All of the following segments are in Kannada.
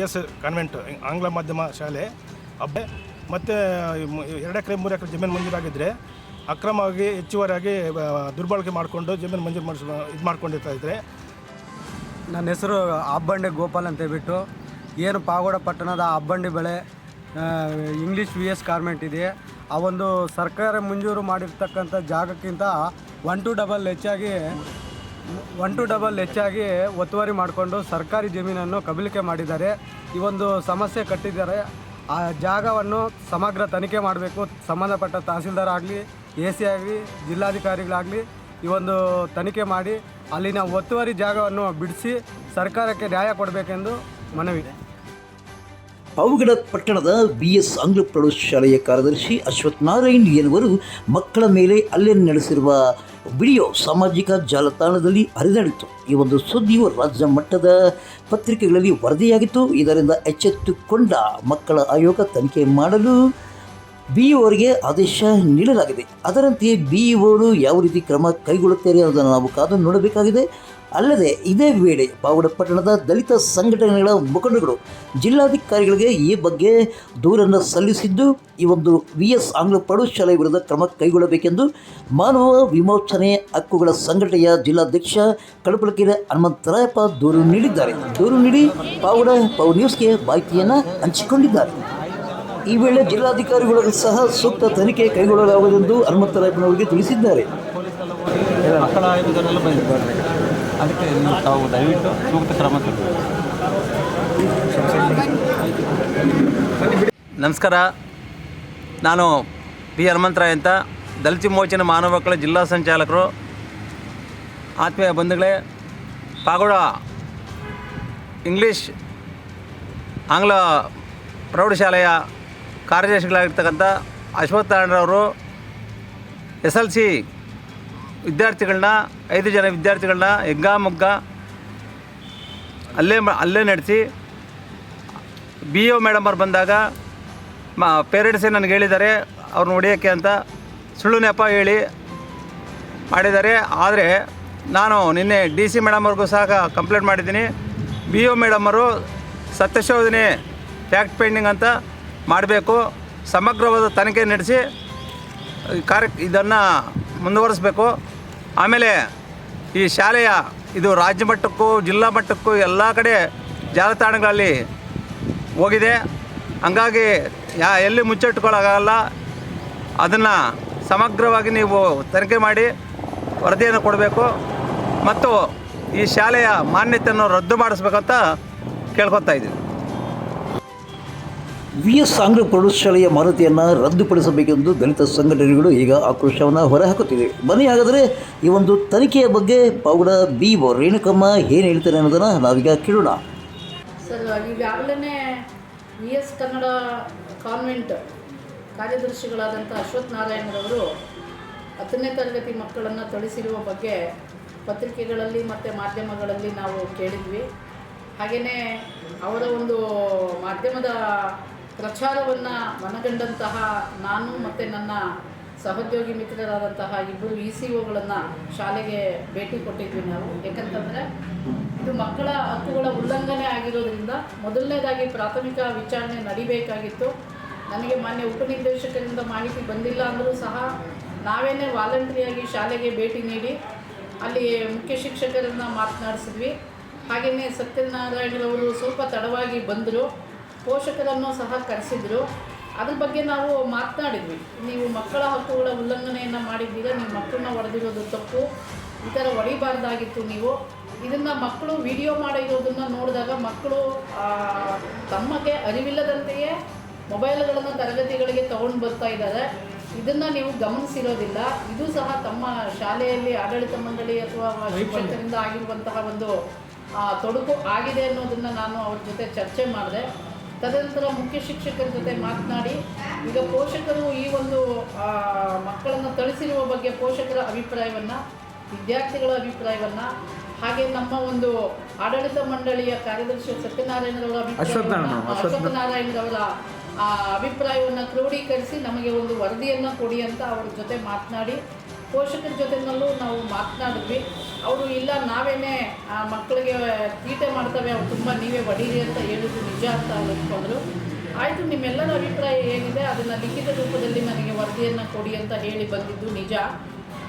ಎಸ್ ಕಾನ್ವೆಂಟ್ ಆಂಗ್ಲ ಮಾಧ್ಯಮ ಶಾಲೆ ಹಬ್ಬೆ ಮತ್ತು 2 ಎಕರೆ 3 ಎಕರೆ ಜಮೀನು ಮಂಜೂರಾಗಿದ್ದರೆ ಅಕ್ರಮವಾಗಿ ಹೆಚ್ಚುವರಿಯಾಗಿ ದುರ್ಬಳಕೆ ಮಾಡಿಕೊಂಡು ಜಮೀನು ಮಂಜೂರು ಇದು ಮಾಡ್ಕೊಂಡಿರ್ತಾ ಇದ್ದರೆ. ನನ್ನ ಹೆಸರು ಅಬ್ಬಂಡೆ ಗೋಪಾಲ್ ಅಂತ ಹೇಳ್ಬಿಟ್ಟು, ಏನು ಪಾವಗಡ ಪಟ್ಟಣದ ಅಬ್ಬಂಡಿ ಬೆಳೆ ಇಂಗ್ಲೀಷ್ VS ಗಾರ್ಮೆಂಟ್ ಇದೆ. ಆ ಒಂದು ಸರ್ಕಾರ ಮಂಜೂರು ಮಾಡಿರ್ತಕ್ಕಂಥ ಜಾಗಕ್ಕಿಂತ 1 to double ಹೆಚ್ಚಾಗಿ ಒತ್ತುವರಿ ಮಾಡಿಕೊಂಡು ಸರ್ಕಾರಿ ಜಮೀನನ್ನು ಕಬಳಿಕೆ ಮಾಡಿದ್ದಾರೆ. ಈ ಒಂದು ಸಮಸ್ಯೆ ಕಟ್ಟಿದ್ದಾರೆ. ಆ ಜಾಗವನ್ನು ಸಮಗ್ರ ತನಿಖೆ ಮಾಡಬೇಕು. ಸಂಬಂಧಪಟ್ಟ ತಹಸೀಲ್ದಾರ್ ಆಗಲಿ, AC ಆಗಲಿ, ಜಿಲ್ಲಾಧಿಕಾರಿಗಳಾಗಲಿ ಈ ಒಂದು ತನಿಖೆ ಮಾಡಿ ಅಲ್ಲಿನ ಒತ್ತುವರಿ ಜಾಗವನ್ನು ಬಿಡಿಸಿ ಸರ್ಕಾರಕ್ಕೆ ನ್ಯಾಯ ಕೊಡಬೇಕೆಂದು ಮನವಿ. ಪಾವಗಡ ಪಟ್ಟಣದ BS ಆಂಗ್ಲ ಪ್ರೌಢಶಾಲೆಯ ಕಾರ್ಯದರ್ಶಿ ಅಶ್ವಥ್ ನಾರಾಯಣ್ ಎನ್ನುವರು ಮಕ್ಕಳ ಮೇಲೆ ಹಲ್ಲೆ ನಡೆಸಿರುವ ವಿಡಿಯೋ ಸಾಮಾಜಿಕ ಜಾಲತಾಣದಲ್ಲಿ ಹರಿದಾಡಿತ್ತು. ಈ ಒಂದು ಸುದ್ದಿಯು ರಾಜ್ಯ ಮಟ್ಟದ ಪತ್ರಿಕೆಗಳಲ್ಲಿ ವರದಿಯಾಗಿತ್ತು. ಇದರಿಂದ ಎಚ್ಚೆತ್ತುಕೊಂಡ ಮಕ್ಕಳ ಆಯೋಗ ತನಿಖೆ ಮಾಡಲು BEOರಿಗೆ ಆದೇಶ ನೀಡಲಾಗಿದೆ. ಅದರಂತೆ BEOರು ಯಾವ ರೀತಿ ಕ್ರಮ ಕೈಗೊಳ್ಳುತ್ತಾರೆ ಅದನ್ನು ನಾವು ಕಾದು ನೋಡಬೇಕಾಗಿದೆ. ಅಲ್ಲದೆ ಇದೇ ವೇಳೆ ಪಾವಗಡ ಪಟ್ಟಣದ ದಲಿತ ಸಂಘಟನೆಗಳ ಮುಖಂಡಗಳು ಜಿಲ್ಲಾಧಿಕಾರಿಗಳಿಗೆ ಈ ಬಗ್ಗೆ ದೂರನ್ನು ಸಲ್ಲಿಸಿದ್ದು, ಈ ಒಂದು VS ಆಂಗ್ಲ ಪ್ರೌಢಶಾಲೆ ವಿರುದ್ಧ ಕ್ರಮ ಕೈಗೊಳ್ಳಬೇಕೆಂದು ಮಾನವ ವಿಮೋಚನೆ ಹಕ್ಕುಗಳ ಸಂಘಟನೆಯ ಜಿಲ್ಲಾಧ್ಯಕ್ಷ ಕಡಪಲಕೆರೆ ಹನುಮಂತರಾಯಪ್ಪ ದೂರು ನೀಡಿದ್ದಾರೆ. ದೂರು ನೀಡಿ ಪಾವಗಡ ಪವರ್ ನ್ಯೂಸ್ಗೆ ಮಾಹಿತಿಯನ್ನು ಹಂಚಿಕೊಂಡಿದ್ದಾರೆ. ಈ ವೇಳೆ ಜಿಲ್ಲಾಧಿಕಾರಿಗಳು ಸಹ ಸೂಕ್ತ ತನಿಖೆ ಕೈಗೊಳ್ಳಲಾಗುವುದೆಂದು ಹನುಮಂತರಾಯಪ್ಪನವರಿಗೆ ತಿಳಿಸಿದ್ದಾರೆ. ಮಕ್ಕಳ ಆಯೋಗದವರೆಲ್ಲ ಬಂದಿದ್ದಾರೆ, ಅದಕ್ಕೆ ತಾವು ದಯವಿಟ್ಟು ಸೂಕ್ತ ಕ್ರಮ ನಮಸ್ಕಾರ. ನಾನು P. ಹನುಮಂತರಾಯ್ ಅಂತ, ದಲಿತ ವಿಮೋಚನೆ ಮಾನವ ಹಕ್ಕುಗಳ ಜಿಲ್ಲಾ ಸಂಚಾಲಕರು. ಆತ್ಮೀಯ ಬಂಧುಗಳೇ, ಪಾವಗಡ ಇಂಗ್ಲೀಷ್ ಆಂಗ್ಲ ಪ್ರೌಢಶಾಲೆಯ ಕಾರ್ಯದರ್ಶಿಗಳಾಗಿರ್ತಕ್ಕಂಥ ಅಶ್ವಥ್ ನಾರಾಯಣರವರು SLC ವಿದ್ಯಾರ್ಥಿಗಳನ್ನ 5 ಜನ ವಿದ್ಯಾರ್ಥಿಗಳನ್ನ ಹೆಗ್ಗಾಮುಗ್ಗ ಅಲ್ಲೇ ನಡೆಸಿ BEO ಮೇಡಮ್ ಅವ್ರು ಬಂದಾಗ ಪೇರೆಂಟ್ಸೇ ನನಗೆ ಹೇಳಿದ್ದಾರೆ ಅವ್ರನ್ನ ಹೊಡೆಯೋಕ್ಕೆ ಅಂತ ಸುಳ್ಳು ನೆಪ ಹೇಳಿ ಮಾಡಿದ್ದಾರೆ. ಆದರೆ ನಾನು ನಿನ್ನೆ DC ಮೇಡಮ್ ಅವ್ರಿಗೂ ಸಹ ಕಂಪ್ಲೇಂಟ್ ಮಾಡಿದ್ದೀನಿ. BEO ಮೇಡಮ್ ಅವರು ಸತ್ಯಶೋಧನೆ ಫ್ಯಾಕ್ಟ್ ಫೈಂಡಿಂಗ್ ಅಂತ ಮಾಡಬೇಕು, ಸಮಗ್ರವಾದ ತನಿಖೆ ನಡೆಸಿ ಇದನ್ನು ಮುಂದುವರಿಸಬೇಕು. ಆಮೇಲೆ ಈ ಶಾಲೆಯ ಇದು ರಾಜ್ಯ ಮಟ್ಟಕ್ಕೂ ಜಿಲ್ಲಾ ಮಟ್ಟಕ್ಕೂ ಎಲ್ಲ ಕಡೆ ಜಾಲತಾಣಗಳಲ್ಲಿ ಹೋಗಿದೆ. ಹಂಗಾಗಿ ಎಲ್ಲಿ ಮುಚ್ಚಿಟ್ಕೊಳ್ಳೋಕ್ಕಾಗಲ್ಲ. ಅದನ್ನು ಸಮಗ್ರವಾಗಿ ನೀವು ತನಿಖೆ ಮಾಡಿ ವರದಿಯನ್ನು ಕೊಡಬೇಕು ಮತ್ತು ಈ ಶಾಲೆಯ ಮಾನ್ಯತೆಯನ್ನು ರದ್ದು ಮಾಡಿಸ್ಬೇಕಂತ ಕೇಳ್ಕೊತಾ ಇದ್ದೀವಿ. VS ಆಂಗ್ಲ ಪ್ರೌಢಶಾಲೆಯ ಮಾನ್ಯತೆಯನ್ನು ರದ್ದುಪಡಿಸಬೇಕೆಂದು ದಲಿತ ಸಂಘಟನೆಗಳು ಈಗ ಆಕ್ರೋಶವನ್ನು ಹೊರಹಾಕುತ್ತಿವೆ. ಬನ್ನಿ ಹಾಗಾದರೆ ಈ ಒಂದು ತನಿಖೆಯ ಬಗ್ಗೆ ಪಾವಗಡ BEO ರೇಣುಕಮ್ಮ ಏನು ಹೇಳ್ತಾರೆ ಅನ್ನೋದನ್ನು ನಾವೀಗ ಕೇಳೋಣ. ಸರ್, ಈಗಾಗಲೇ VS ಕನ್ನಡ ಕಾನ್ವೆಂಟ್ ಕಾರ್ಯದರ್ಶಿಗಳಾದಂಥ ಅಶ್ವಥ್ ನಾರಾಯಣರವರು 10ನೇ ತರಗತಿ ಮಕ್ಕಳನ್ನು ಥಳಿಸಿರುವ ಬಗ್ಗೆ ಪತ್ರಿಕೆಗಳಲ್ಲಿ ಮತ್ತು ಮಾಧ್ಯಮಗಳಲ್ಲಿ ನಾವು ಕೇಳಿದ್ವಿ. ಹಾಗೆಯೇ ಅವರ ಒಂದು ಮಾಧ್ಯಮದ ಪ್ರಚಾರವನ್ನು ಮನಗಂಡಂತಹ ನಾನು ಮತ್ತು ನನ್ನ ಸಹೋದ್ಯೋಗಿ ಮಿತ್ರರಾದಂತಹ ಇಬ್ಬರು ECOಗಳನ್ನು ಶಾಲೆಗೆ ಭೇಟಿ ಕೊಟ್ಟಿದ್ವಿ ನಾವು. ಏಕೆಂತಂದರೆ ಇದು ಮಕ್ಕಳ ಹಕ್ಕುಗಳ ಉಲ್ಲಂಘನೆ ಆಗಿರೋದ್ರಿಂದ ಮೊದಲನೇದಾಗಿ ಪ್ರಾಥಮಿಕ ವಿಚಾರಣೆ ನಡಿಬೇಕಾಗಿತ್ತು. ನನಗೆ ಮಾನ್ಯ ಉಪನಿರ್ದೇಶಕರಿಂದ ಮಾಹಿತಿ ಬಂದಿಲ್ಲ ಅಂದರೂ ಸಹ ನಾವೇನೇ ವಾಲಂಟ್ರಿಯಾಗಿ ಶಾಲೆಗೆ ಭೇಟಿ ನೀಡಿ ಅಲ್ಲಿ ಮುಖ್ಯ ಶಿಕ್ಷಕರನ್ನು ಮಾತನಾಡಿಸಿದ್ವಿ. ಹಾಗೆಯೇ ಸತ್ಯನಾರಾಯಣರವರು ಸ್ವಲ್ಪ ತಡವಾಗಿ ಬಂದರು, ಪೋಷಕರನ್ನು ಸಹ ಕರೆಸಿದರು. ಅದ್ರ ಬಗ್ಗೆ ನಾವು ಮಾತನಾಡಿದ್ವಿ. ನೀವು ಮಕ್ಕಳ ಹಕ್ಕುಗಳ ಉಲ್ಲಂಘನೆಯನ್ನು ಮಾಡಿದ್ದೀರ, ನೀವು ಮಕ್ಕಳನ್ನ ಹೊಡೆದಿರೋದು ತಪ್ಪು, ಈ ಥರ ಹೊಡಿಬಾರ್ದಾಗಿತ್ತು. ನೀವು ಇದನ್ನು ಮಕ್ಕಳು ವಿಡಿಯೋ ಮಾಡಿರೋದನ್ನು ನೋಡಿದಾಗ ಮಕ್ಕಳು ತಮಗೆ ಅರಿವಿಲ್ಲದಂತೆಯೇ ಮೊಬೈಲ್ಗಳನ್ನು ತರಗತಿಗಳಿಗೆ ತೊಗೊಂಡು ಬರ್ತಾ ಇದ್ದಾರೆ. ಇದನ್ನು ನೀವು ಗಮನಿಸಿರೋದಿಲ್ಲ. ಇದು ಸಹ ತಮ್ಮ ಶಾಲೆಯಲ್ಲಿ ಆಡಳಿತ ಮಂಡಳಿ ಅಥವಾ ಶಿಕ್ಷಕರಿಂದ ಆಗಿರುವಂತಹ ಒಂದು ತೊಡಕು ಆಗಿದೆ ಅನ್ನೋದನ್ನು ನಾನು ಅವ್ರ ಜೊತೆ ಚರ್ಚೆ ಮಾಡಿದೆ. ತದನಂತರ ಮುಖ್ಯ ಶಿಕ್ಷಕರ ಜೊತೆ ಮಾತನಾಡಿ ಈಗ ಪೋಷಕರು ಈ ಒಂದು ಮಕ್ಕಳನ್ನು ಥಳಿಸಿರುವ ಬಗ್ಗೆ ಪೋಷಕರ ಅಭಿಪ್ರಾಯವನ್ನು, ವಿದ್ಯಾರ್ಥಿಗಳ ಅಭಿಪ್ರಾಯವನ್ನು, ಹಾಗೆ ನಮ್ಮ ಒಂದು ಆಡಳಿತ ಮಂಡಳಿಯ ಕಾರ್ಯದರ್ಶಿ ಸತ್ಯನಾರಾಯಣರವರ ಅಭಿಪ್ರಾಯವನ್ನು ಕ್ರೋಢೀಕರಿಸಿ ನಮಗೆ ಒಂದು ವರದಿಯನ್ನು ಕೊಡಿ ಅಂತ ಅವ್ರ ಜೊತೆ ಮಾತನಾಡಿ ಪೋಷಕರ ಜೊತೆನಲ್ಲೂ ನಾವು ಮಾತನಾಡಿದ್ವಿ. ಅವರು ಇಲ್ಲ ನಾವೇನೇ ಆ ಮಕ್ಕಳಿಗೆ ತೀಟೆ ಮಾಡ್ತವೆ, ಅವ್ರು ತುಂಬ ನೀವೇ ಹೊಡೀರಿ ಅಂತ ಹೇಳಿದ್ದು ನಿಜ ಅಂತ ಅಂದ್ಕೊಂಡ್ರು. ಆಯಿತು, ನಿಮ್ಮೆಲ್ಲರ ಅಭಿಪ್ರಾಯ ಏನಿದೆ ಅದನ್ನು ಲಿಖಿತ ರೂಪದಲ್ಲಿ ನನಗೆ ವರದಿಯನ್ನು ಕೊಡಿ ಅಂತ ಹೇಳಿ ಬಂದಿದ್ದು ನಿಜ.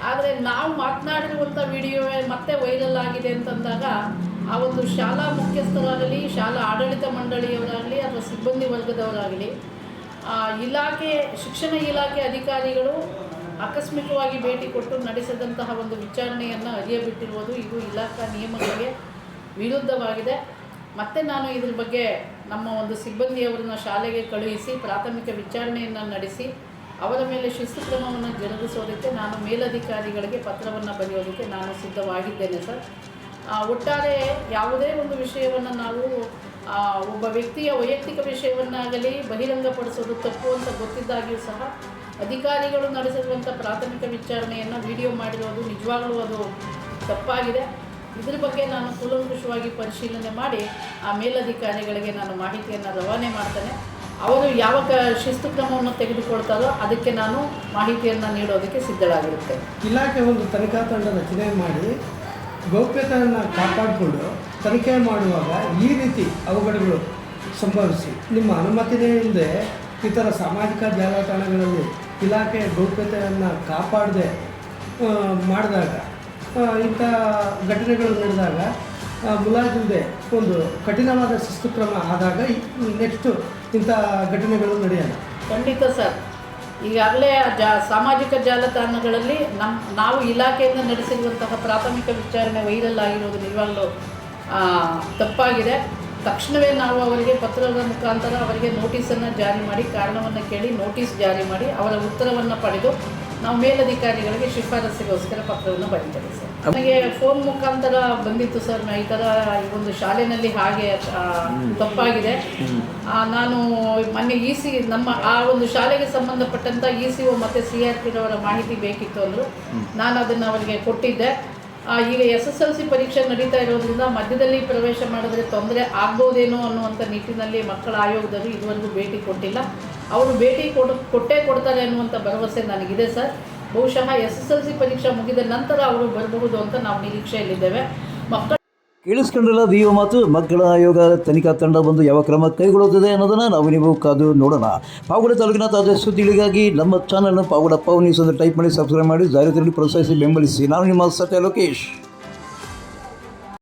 ಆದರೆ ನಾವು ಮಾತನಾಡಿರುವಂಥ ವಿಡಿಯೋವೇ ಮತ್ತೆ ವೈರಲ್ ಆಗಿದೆ ಅಂತಂದಾಗ ಆ ಒಂದು ಶಾಲಾ ಮುಖ್ಯಸ್ಥರಾಗಲಿ, ಶಾಲಾ ಆಡಳಿತ ಮಂಡಳಿಯವರಾಗಲಿ ಅಥವಾ ಸಿಬ್ಬಂದಿ ವರ್ಗದವರಾಗಲಿ, ಇಲಾಖೆ ಶಿಕ್ಷಣ ಇಲಾಖೆ ಅಧಿಕಾರಿಗಳು ಆಕಸ್ಮಿಕವಾಗಿ ಭೇಟಿ ಕೊಟ್ಟು ನಡೆಸಿದಂತಹ ಒಂದು ವಿಚಾರಣೆಯನ್ನು ಅರಿಯಬಿಟ್ಟಿರುವುದು ಇದು ಇಲಾಖಾ ನಿಯಮಗಳಿಗೆ ವಿರುದ್ಧವಾಗಿದೆ. ಮತ್ತು ನಾನು ಇದ್ರ ಬಗ್ಗೆ ನಮ್ಮ ಒಂದು ಸಿಬ್ಬಂದಿಯವರನ್ನ ಶಾಲೆಗೆ ಕಳುಹಿಸಿ ಪ್ರಾಥಮಿಕ ವಿಚಾರಣೆಯನ್ನು ನಡೆಸಿ ಅವರ ಮೇಲೆ ಶಿಸ್ತು ಕ್ರಮವನ್ನು ಜರುಗಿಸೋದಕ್ಕೆ ನಾನು ಮೇಲಧಿಕಾರಿಗಳಿಗೆ ಪತ್ರವನ್ನು ಬರೆಯೋದಕ್ಕೆ ನಾನು ಸಿದ್ಧವಾಗಿದ್ದೇನೆ ಸರ್. ಒಟ್ಟಾರೆ ಯಾವುದೇ ಒಂದು ವಿಷಯವನ್ನು ನಾವು ಒಬ್ಬ ವ್ಯಕ್ತಿಯ ವೈಯಕ್ತಿಕ ವಿಷಯವನ್ನಾಗಲಿ ಬಹಿರಂಗಪಡಿಸೋದು ತಪ್ಪು ಅಂತ ಗೊತ್ತಿದ್ದಾಗಿಯೂ ಸಹ ಅಧಿಕಾರಿಗಳು ನಡೆಸಿರುವಂಥ ಪ್ರಾಥಮಿಕ ವಿಚಾರಣೆಯನ್ನು ವಿಡಿಯೋ ಮಾಡಿರೋದು ನಿಜವಾಗ್ಲೂ ಅದು ತಪ್ಪಾಗಿದೆ. ಇದ್ರ ಬಗ್ಗೆ ನಾನು ಕೂಲಂಕುಷವಾಗಿ ಪರಿಶೀಲನೆ ಮಾಡಿ ಆ ಮೇಲಧಿಕಾರಿಗಳಿಗೆ ನಾನು ಮಾಹಿತಿಯನ್ನು ರವಾನೆ ಮಾಡ್ತೇನೆ. ಅವರು ಯಾವ ಶಿಸ್ತು ಕ್ರಮವನ್ನು ತೆಗೆದುಕೊಳ್ತಾರೋ ಅದಕ್ಕೆ ನಾನು ಮಾಹಿತಿಯನ್ನು ನೀಡೋದಕ್ಕೆ ಸಿದ್ಧರಾಗಿರುತ್ತೆ. ಇಲಾಖೆ ಒಂದು ತನಿಖಾ ತಂಡ ರಚನೆ ಮಾಡಿ ಗೌಪ್ಯತೆಯನ್ನು ಕಾಪಾಡಿಕೊಂಡು ತನಿಖೆ ಮಾಡುವಾಗ ಈ ರೀತಿ ಅವಘಡಗಳು ಸಂಭವಿಸಿ ನಿಮ್ಮ ಅನುಮತಿನೇ ಇಲ್ಲದೆ ಇತರ ಸಾಮಾಜಿಕ ಜಾಲತಾಣಗಳಲ್ಲಿ ಇಲಾಖೆ ಗೌಪ್ಯತೆಯನ್ನು ಕಾಪಾಡದೆ ಮಾಡಿದಾಗ ಇಂಥ ಘಟನೆಗಳು ನಡೆದಾಗ ಮುಲಾಜಿಲ್ಲದೆ ಒಂದು ಕಠಿಣವಾದ ಶಿಸ್ತು ಕ್ರಮ ಆದಾಗ ನೆಕ್ಸ್ಟು ಇಂಥ ಘಟನೆಗಳು ನಡೆಯಲ್ಲ. ಖಂಡಿತ ಸರ್. ಈಗಾಗಲೇ ಸಾಮಾಜಿಕ ಜಾಲತಾಣಗಳಲ್ಲಿ ನಾವು ಇಲಾಖೆಯಿಂದ ನಡೆಸಿರುವಂತಹ ಪ್ರಾಥಮಿಕ ವಿಚಾರಣೆ ವೈರಲ್ ಆಗಿರೋದು ನಿಜವಾಗ್ಲೂ ತಪ್ಪಾಗಿದೆ. ತಕ್ಷಣವೇ ನಾವು ಅವರಿಗೆ ಪತ್ರದ ಮುಖಾಂತರ ಅವರಿಗೆ ನೋಟಿಸನ್ನು ಜಾರಿ ಮಾಡಿ, ಕಾರಣವನ್ನು ಕೇಳಿ ನೋಟಿಸ್ ಜಾರಿ ಮಾಡಿ ಅವರ ಉತ್ತರವನ್ನು ಪಡೆದು ನಾವು ಮೇಲಧಿಕಾರಿಗಳಿಗೆ ಶಿಫಾರಸ್ಸಿಗೋಸ್ಕರ ಪತ್ರವನ್ನು ಬರೀತೇವೆ ಸರ್. ನನಗೆ ಫೋನ್ ಮುಖಾಂತರ ಬಂದಿತ್ತು ಸರ್, ಈ ಥರ ಈ ಒಂದು ಶಾಲೆಯಲ್ಲಿ ಹಾಗೆ ತಪ್ಪಾಗಿದೆ. ನಾನು ಮೊನ್ನೆ ನಮ್ಮ ಆ ಒಂದು ಶಾಲೆಗೆ ಸಂಬಂಧಪಟ್ಟಂಥ ECO ಮತ್ತು CRPರವರ ಮಾಹಿತಿ ಬೇಕಿತ್ತು ಅಂದರು. ನಾನು ಅದನ್ನು ಅವರಿಗೆ ಕೊಟ್ಟಿದ್ದೆ. ಈಗ SSLC ಪರೀಕ್ಷೆ ನಡೀತಾ ಇರೋದ್ರಿಂದ ಮಧ್ಯದಲ್ಲಿ ಪ್ರವೇಶ ಮಾಡಿದ್ರೆ ತೊಂದರೆ ಆಗ್ಬೋದೇನೋ ಅನ್ನುವಂಥ ನಿಟ್ಟಿನಲ್ಲಿ ಮಕ್ಕಳ ಆಯೋಗದವರು ಇದುವರೆಗೂ ಭೇಟಿ ಕೊಟ್ಟಿಲ್ಲ. ಅವರು ಭೇಟಿ ಕೊಡ್ತಾರೆ ಅನ್ನುವಂಥ ಭರವಸೆ ನನಗಿದೆ ಸರ್. ಬಹುಶಃ SSLC ಪರೀಕ್ಷೆ ಮುಗಿದ ನಂತರ ಅವರು ಬರಬಹುದು ಅಂತ ನಾವು ನಿರೀಕ್ಷೆಯಲ್ಲಿದ್ದೇವೆ. ಕೇಳಿಸ್ಕೊಂಡ್ರಲ್ಲ ವಿಒ ಮಾತು. ಮಕ್ಕಳ ಆಯೋಗ ತನಿಖಾ ತಂಡ ಬಂದು ಯಾವ ಕ್ರಮ ಕೈಗೊಳ್ಳುತ್ತದೆ ಅನ್ನೋದನ್ನು ನಾವು ನೀವು ಕಾದು ನೋಡೋಣ. ಪಾವಗಡ ತಾಲೂಕಿನ ತಾಜಾ ಸುದ್ದಿಗಳಿಗಾಗಿ ನಮ್ಮ ಚಾನಲ್ನ ಪಾವಗಡ ಪವರ್ ನ್ಯೂಸ್ ಅಂತ ಟೈಪ್ ಮಾಡಿ ಸಬ್ಸ್ಕ್ರೈಬ್ ಮಾಡಿ ಜಾಹೀರಾತಿನಲ್ಲಿ ಪ್ರೋತ್ಸಾಹಿಸಿ ಬೆಂಬಲಿಸಿ. ನಾನು ನಿಮ್ಮ ಸತ್ಯ ಲೋಕೇಶ್.